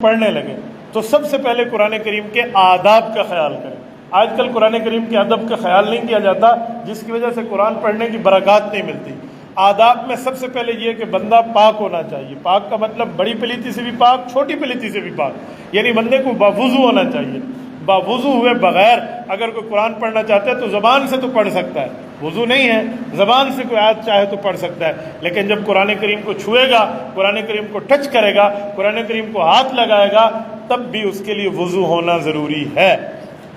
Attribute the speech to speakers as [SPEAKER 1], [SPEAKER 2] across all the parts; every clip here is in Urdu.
[SPEAKER 1] پڑھنے لگے تو سب سے پہلے قرآن کریم کے آداب کا خیال کریں۔ آج کل قرآن کریم کے ادب کا خیال نہیں کیا جاتا، جس کی وجہ سے قرآن پڑھنے کی برکات نہیں ملتی۔ آداب میں سب سے پہلے یہ کہ بندہ پاک ہونا چاہیے۔ پاک کا مطلب بڑی پلیتی سے بھی پاک، چھوٹی پلیتی سے بھی پاک، یعنی بندے کو باوضو ہونا چاہیے۔ باوضو ہوئے بغیر اگر کوئی قرآن پڑھنا چاہتا ہے تو زبان سے تو پڑھ سکتا ہے، وضو نہیں ہے زبان سے کوئی آیت چاہے تو پڑھ سکتا ہے، لیکن جب قرآن کریم کو چھوئے گا، قرآن کریم کو ٹچ کرے گا، قرآن کریم کو ہاتھ لگائے گا، تب بھی اس کے لیے وضو ہونا ضروری ہے۔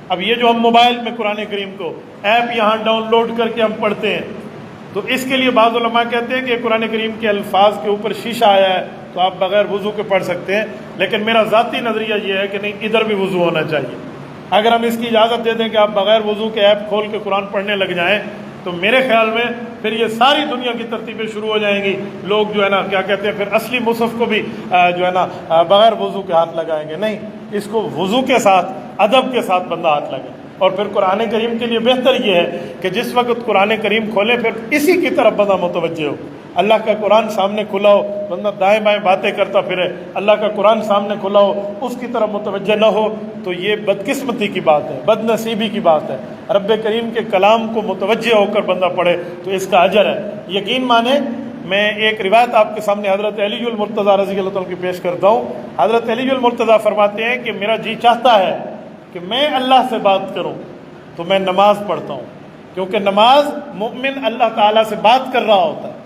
[SPEAKER 1] اب یہ جو ہم موبائل میں قرآن کریم کو ایپ یہاں ڈاؤن لوڈ کر کے ہم پڑھتے ہیں، تو اس کے لیے بعض علماء کہتے ہیں کہ قرآن کریم کے الفاظ کے اوپر شیشہ آیا ہے تو آپ بغیر وضو کے پڑھ سکتے ہیں، لیکن میرا ذاتی نظریہ یہ ہے کہ نہیں، ادھر بھی وضو ہونا چاہیے۔ اگر ہم اس کی اجازت دے دیں کہ آپ بغیر وضو کے ایپ کھول کے قرآن پڑھنے لگ جائیں تو میرے خیال میں پھر یہ ساری دنیا کی ترتیبیں شروع ہو جائیں گی۔ لوگ جو ہے نا کیا کہتے ہیں، پھر اصلی مصحف کو بھی جو ہے نا بغیر وضو کے ہاتھ لگائیں گے۔ نہیں، اس کو وضو کے ساتھ، ادب کے ساتھ بندہ ہاتھ لگائے۔ اور پھر قرآن کریم کے لیے بہتر یہ ہے کہ جس وقت قرآن کریم کھولے پھر اسی کی طرف بندہ متوجہ ہو۔ اللہ کا قرآن سامنے کھلا ہو، بندہ دائیں بائیں باتیں کرتا پھرے، اللہ کا قرآن سامنے کھلا ہو، اس کی طرف متوجہ نہ ہو، تو یہ بدقسمتی کی بات ہے، بد نصیبی کی بات ہے۔ رب کریم کے کلام کو متوجہ ہو کر بندہ پڑھے تو اس کا اجر ہے۔ یقین مانیں، میں ایک روایت آپ کے سامنے حضرت علی المرتضیٰ رضی اللہ عنہ کی پیش کرتا ہوں۔ حضرت علی المرتضیٰ فرماتے ہیں کہ میرا جی چاہتا ہے کہ میں اللہ سے بات کروں تو میں نماز پڑھتا ہوں، کیونکہ نماز مومن اللہ تعالیٰ سے بات کر رہا ہوتا ہے۔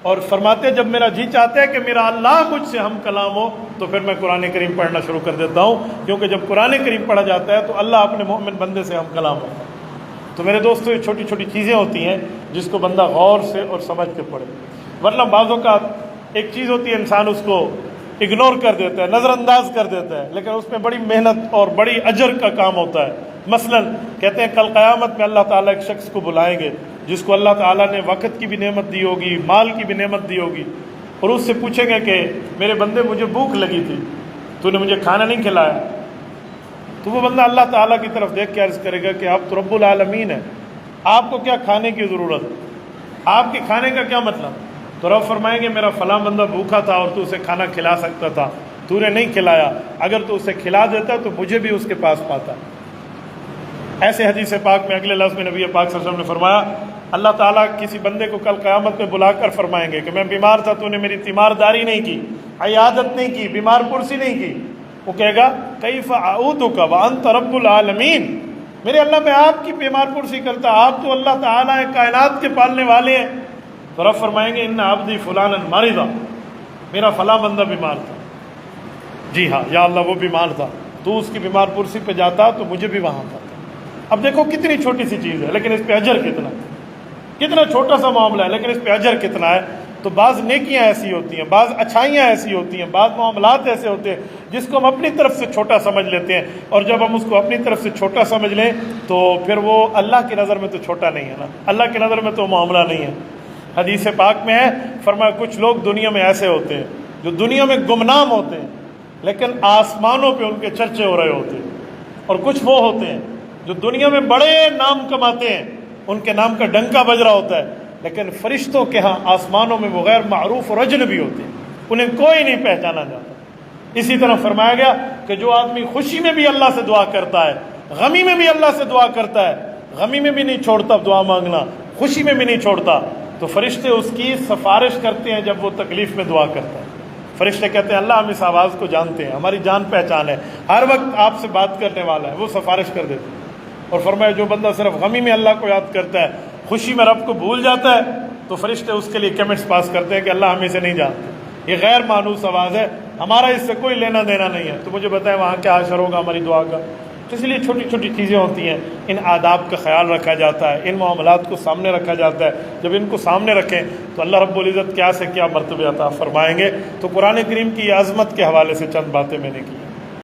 [SPEAKER 1] اور فرماتے جب میرا جی چاہتا ہے کہ میرا اللہ مجھ سے ہم کلام ہو تو پھر میں قرآن کریم پڑھنا شروع کر دیتا ہوں، کیونکہ جب قرآن کریم پڑھا جاتا ہے تو اللہ اپنے مومن بندے سے ہم کلام ہوتا ہے۔ تو میرے دوستو، یہ چھوٹی چھوٹی چیزیں ہوتی ہیں جس کو بندہ غور سے اور سمجھ کے پڑھے، ورنہ بعض اوقات ایک چیز ہوتی ہے انسان اس کو اگنور کر دیتا ہے، نظر انداز کر دیتا ہے، لیکن اس میں بڑی محنت اور بڑی اجر کا کام ہوتا ہے۔ مثلا کہتے ہیں کل قیامت میں اللہ تعالیٰ ایک شخص کو بلائیں گے جس کو اللہ تعالیٰ نے وقت کی بھی نعمت دی ہوگی، مال کی بھی نعمت دی ہوگی، اور اس سے پوچھیں گے کہ میرے بندے مجھے بھوک لگی تھی، تو نے مجھے کھانا نہیں کھلایا۔ تو وہ بندہ اللہ تعالیٰ کی طرف دیکھ کے عرض کرے گا کہ آپ تو رب العالمین ہیں، آپ کو کیا کھانے کی ضرورت ہے، آپ کے کھانے کا کیا مطلب؟ تو رب فرمائیں گے میرا فلاں بندہ بھوکا تھا اور تو اسے کھانا کھلا سکتا تھا، تو نے نہیں کھلایا، اگر تو اسے کھلا دیتا تو مجھے بھی اس کے پاس پاتا۔ ایسے حدیث پاک میں اگلے لفظ میں نبی پاک صلی اللہ علیہ وسلم نے فرمایا، اللہ تعالیٰ کسی بندے کو کل قیامت میں بلا کر فرمائیں گے کہ میں بیمار تھا، تو نے میری تیمارداری نہیں کی، عیادت نہیں کی، بیمار پرسی نہیں کی۔ وہ کہے گا کیف اعودک وانت رب العالمین، میرے اللہ میں آپ کی بیمار پرسی کرتا، آپ تو اللہ تعالیٰ کائنات کے پالنے والے ہیں۔ تو رب فرمائیں گے ان عبدی فلانا مرض، میرا فلاں بندہ بیمار تھا، جی ہاں یا اللہ وہ بیمار تھا، تو اس کی بیمار پرسی پہ جاتا تو مجھے بھی وہاں پاتا۔ اب دیکھو کتنی چھوٹی سی چیز ہے لیکن اس پہ اجر کتنا، کتنا چھوٹا سا معاملہ ہے لیکن اس پہ اجر کتنا ہے۔ تو بعض نیکیاں ایسی ہوتی ہیں، بعض اچھائیاں ایسی ہوتی ہیں، بعض معاملات ایسے ہوتے ہیں جس کو ہم اپنی طرف سے چھوٹا سمجھ لیتے ہیں، اور جب ہم اس کو اپنی طرف سے چھوٹا سمجھ لیں تو پھر وہ اللہ کی نظر میں تو چھوٹا نہیں ہے نا، اللہ کی نظر میں تو معاملہ نہیں ہے۔ حدیث پاک میں ہے، فرمایا کچھ لوگ دنیا میں ایسے ہوتے ہیں جو دنیا میں گمنام ہوتے ہیں لیکن آسمانوں پہ ان کے چرچے ہو رہے ہوتے ہیں، اور کچھ وہ ہوتے ہیں جو دنیا میں بڑے نام کماتے ہیں، ان کے نام کا ڈنکا بج رہا ہوتا ہے، لیکن فرشتوں کے ہاں آسمانوں میں وہ غیر معروف اور اجنبی ہوتے ہیں، انہیں کوئی نہیں پہچانا جاتا۔ اسی طرح فرمایا گیا کہ جو آدمی خوشی میں بھی اللہ سے دعا کرتا ہے، غمی میں بھی اللہ سے دعا کرتا ہے، غمی میں بھی نہیں چھوڑتا دعا مانگنا، خوشی میں بھی نہیں چھوڑتا، تو فرشتے اس کی سفارش کرتے ہیں جب وہ تکلیف میں دعا کرتا ہے۔ فرشتے کہتے ہیں اللہ ہم اس آواز کو جانتے ہیں، ہماری جان پہچان ہے، ہر وقت آپ سے بات کرنے والا ہے، وہ سفارش کر دیتے ہیں۔ اور فرمایا جو بندہ صرف غمی میں اللہ کو یاد کرتا ہے، خوشی میں رب کو بھول جاتا ہے، تو فرشتے اس کے لیے کمنٹس پاس کرتے ہیں کہ اللہ ہم اسے نہیں جانتے، یہ غیر مانوس آواز ہے، ہمارا اس سے کوئی لینا دینا نہیں ہے، تو مجھے بتائیں وہاں کیا اثر ہوگا ہماری دعا کا۔ تو اس لیے چھوٹی چھوٹی چیزیں ہوتی ہیں، ان آداب کا خیال رکھا جاتا ہے، ان معاملات کو سامنے رکھا جاتا ہے۔ جب ان کو سامنے رکھیں تو اللہ رب العزت کیا سے کیا مرتبہ عطا فرمائیں گے۔ تو قرآن کریم کی عظمت کے حوالے سے چند باتیں میں نے کی۔